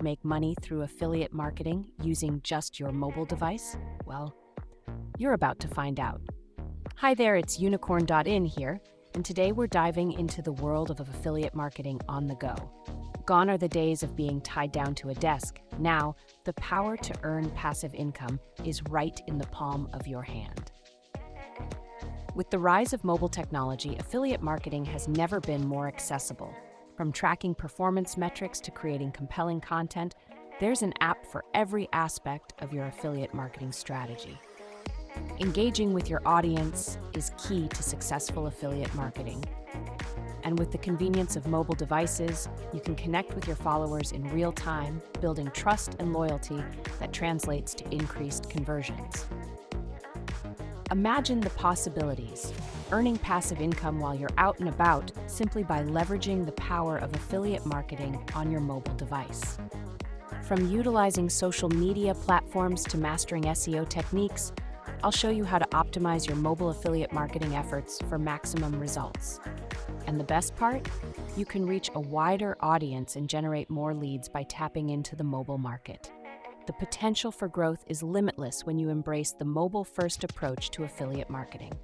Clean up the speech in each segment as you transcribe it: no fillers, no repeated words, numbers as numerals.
make money through affiliate marketing using just your mobile device? Well, you're about to find out. Hi there, it's unicorn.in here, and today we're diving into the world of affiliate marketing on the go. Gone are the days of being tied down to a desk. Now, the power to earn passive income is right in the palm of your hand. With the rise of mobile technology, affiliate marketing has never been more accessible. From tracking performance metrics to creating compelling content, there's an app for every aspect of your affiliate marketing strategy. Engaging with your audience is key to successful affiliate marketing. And with the convenience of mobile devices, you can connect with your followers in real time, building trust and loyalty that translates to increased conversions. Imagine the possibilities, earning passive income while you're out and about simply by leveraging the power of affiliate marketing on your mobile device. From utilizing social media platforms to mastering SEO techniques, I'll show you how to optimize your mobile affiliate marketing efforts for maximum results. And the best part? You can reach a wider audience and generate more leads by tapping into the mobile market. The potential for growth is limitless when you embrace the mobile-first approach to affiliate marketing.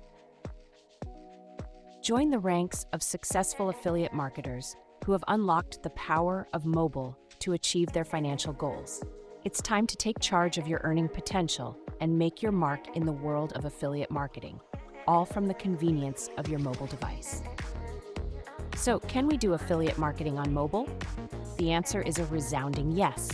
Join the ranks of successful affiliate marketers who have unlocked the power of mobile to achieve their financial goals. It's time to take charge of your earning potential and make your mark in the world of affiliate marketing, all from the convenience of your mobile device. So, can we do affiliate marketing on mobile? The answer is a resounding yes.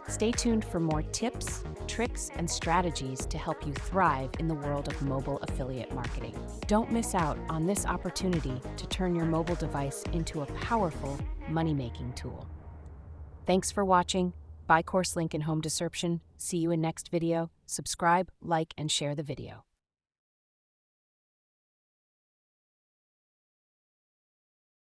Stay tuned for more tips, tricks, and strategies to help you thrive in the world of mobile affiliate marketing. Don't miss out on this opportunity to turn your mobile device into a powerful money-making tool. Thanks for watching. Buy course link in home description. See you in next video. Subscribe, like, and share the video.